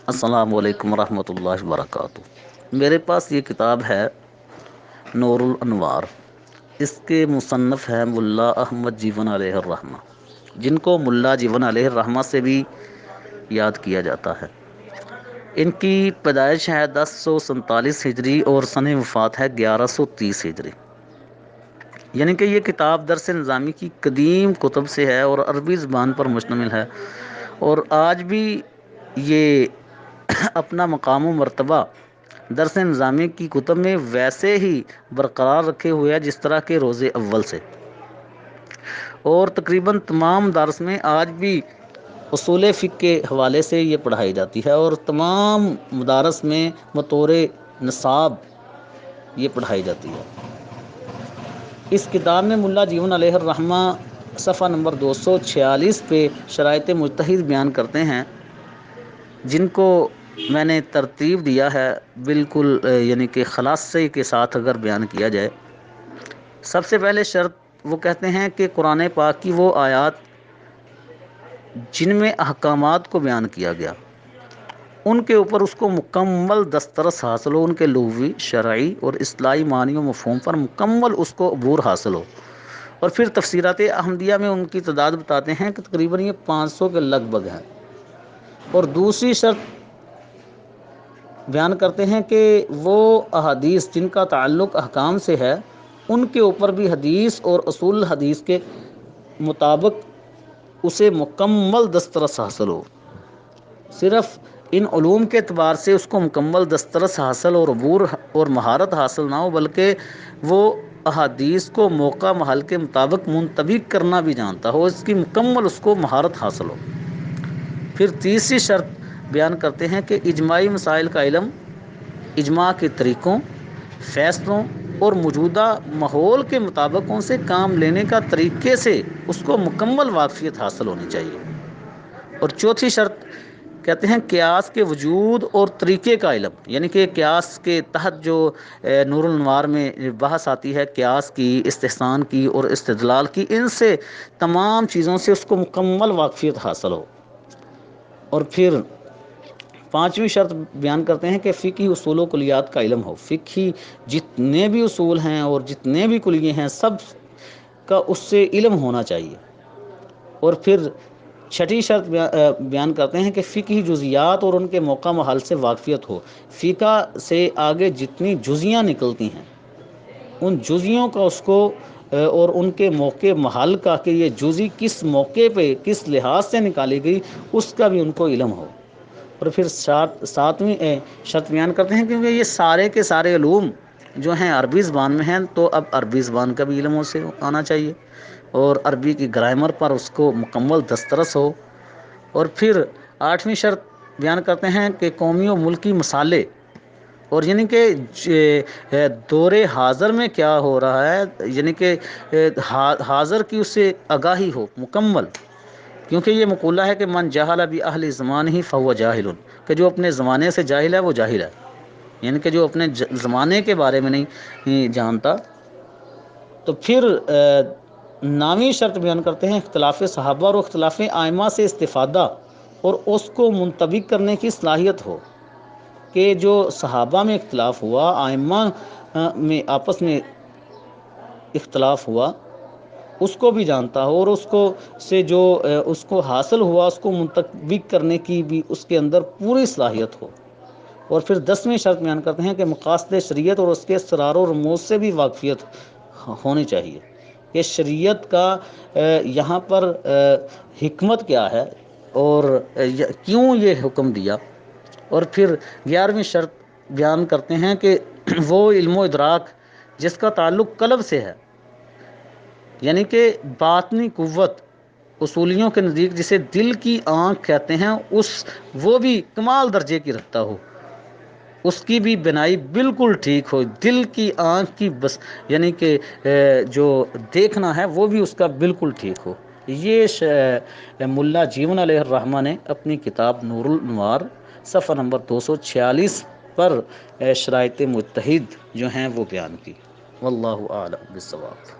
السلام علیکم ورحمۃ اللہ وبرکاتہ۔ میرے پاس یہ کتاب ہے نور الانوار۔ اس کے مصنف ہیں ملا احمد جیون علیہ الرحمہ، جن کو ملا جیون علیہ الرحمہ سے بھی یاد کیا جاتا ہے۔ ان کی پیدائش ہے 1047 ہجری اور سن وفات ہے 1130 ہجری۔ یعنی کہ یہ کتاب درس نظامی کی قدیم کتب سے ہے اور عربی زبان پر مشتمل ہے، اور آج بھی یہ اپنا مقام و مرتبہ درس نظامی کی کتب میں ویسے ہی برقرار رکھے ہوئے ہے جس طرح کے روز اول سے، اور تقریباً تمام مدارس میں آج بھی اصول فقہ کے حوالے سے یہ پڑھائی جاتی ہے، اور تمام مدارس میں بطور نصاب یہ پڑھائی جاتی ہے۔ اس کتاب میں ملا جیون علیہ الرحمہ صفحہ نمبر 246 پہ شرائط مجتہد بیان کرتے ہیں، جن کو میں نے ترتیب دیا ہے بالکل یعنی کہ خلاصے کے ساتھ اگر بیان کیا جائے۔ سب سے پہلے شرط وہ کہتے ہیں کہ قرآن پاک کی وہ آیات جن میں احکامات کو بیان کیا گیا، ان کے اوپر اس کو مکمل دسترس حاصل ہو، ان کے لغوی، شرعی اور اصطلاحی معنی و مفہوم پر مکمل اس کو عبور حاصل ہو۔ اور پھر تفسیرات احمدیہ میں ان کی تعداد بتاتے ہیں کہ تقریباً یہ 500 کے لگ بھگ ہیں۔ اور دوسری شرط بیان کرتے ہیں کہ وہ احادیث جن کا تعلق احکام سے ہے، ان کے اوپر بھی حدیث اور اصول حدیث کے مطابق اسے مکمل دسترس حاصل ہو۔ صرف ان علوم کے اعتبار سے اس کو مکمل دسترس حاصل اور عبور اور مہارت حاصل نہ ہو، بلکہ وہ احادیث کو موقع محل کے مطابق منطبق کرنا بھی جانتا ہو، اس کی مکمل اس کو مہارت حاصل ہو۔ پھر تیسری شرط بیان کرتے ہیں کہ اجماعی مسائل کا علم، اجماع کے طریقوں، فیصلوں اور موجودہ ماحول کے مطابق ان سے کام لینے کا طریقے سے اس کو مکمل واقفیت حاصل ہونی چاہیے۔ اور چوتھی شرط کہتے ہیں قیاس کے وجود اور طریقے کا علم، یعنی کہ قیاس کے تحت جو نور الانوار میں بحث آتی ہے قیاس کی، استحسان کی اور استدلال کی، ان سے تمام چیزوں سے اس کو مکمل واقفیت حاصل ہو۔ اور پھر پانچویں شرط بیان کرتے ہیں کہ فقہی اصول و کلیات کا علم ہو۔ فقہی جتنے بھی اصول ہیں اور جتنے بھی کلیے ہیں سب کا اس سے علم ہونا چاہیے۔ اور پھر چھٹی شرط بیان کرتے ہیں کہ فقہی جزیات اور ان کے موقع محل سے واقفیت ہو۔ فقہ سے آگے جتنی جزیاں نکلتی ہیں ان جزیوں کا اس کو اور ان کے موقع محل کا کہ یہ جزی کس موقع پہ کس لحاظ سے نکالی گئی اس کا بھی ان کو علم ہو۔ اور پھر ساتویں شرط بیان کرتے ہیں کیونکہ یہ سارے کے سارے علوم جو ہیں عربی زبان میں ہیں، تو اب عربی زبان کا بھی علم اسے آنا چاہیے، اور عربی کی گرامر پر اس کو مکمل دسترس ہو۔ اور پھر آٹھویں شرط بیان کرتے ہیں کہ قومی و ملکی مسائل، اور یعنی کہ دور حاضر میں کیا ہو رہا ہے، یعنی کہ حاضر کی اس سے آگاہی ہو مکمل، کیونکہ یہ مقولہ ہے کہ من جہل باہل زمانہ فہو جاہل، کہ جو اپنے زمانے سے جاہل ہے وہ جاہل ہے، یعنی کہ جو اپنے زمانے کے بارے میں نہیں جانتا۔ تو پھر نویں شرط بیان کرتے ہیں اختلاف صحابہ اور اختلاف ائمہ سے استفادہ اور اس کو منطبق کرنے کی صلاحیت ہو، کہ جو صحابہ میں اختلاف ہوا، ائمہ میں آپس میں اختلاف ہوا، اس کو بھی جانتا ہو، اور اس کو سے جو اس کو حاصل ہوا اس کو منطبق کرنے کی بھی اس کے اندر پوری صلاحیت ہو۔ اور پھر 10ویں شرط بیان کرتے ہیں کہ مقاصد شریعت اور اس کے اسرار و رموز سے بھی واقفیت ہونی چاہیے، کہ شریعت کا یہاں پر حکمت کیا ہے اور کیوں یہ حکم دیا۔ اور پھر 11ویں شرط بیان کرتے ہیں کہ وہ علم و ادراک جس کا تعلق قلب سے ہے، یعنی کہ باطنی قوت، اصولیوں کے نزدیک جسے دل کی آنکھ کہتے ہیں، وہ بھی کمال درجے کی رکھتا ہو، اس کی بھی بنائی بالکل ٹھیک ہو، دل کی آنکھ کی بس یعنی کہ جو دیکھنا ہے وہ بھی اس کا بالکل ٹھیک ہو۔ یہ ملا جیون علیہ الرحمہ نے اپنی کتاب نور الانوار صفحہ نمبر 246 پر شرائط مجتہد جو ہیں وہ بیان کی۔ واللہ اعلم بالصواب۔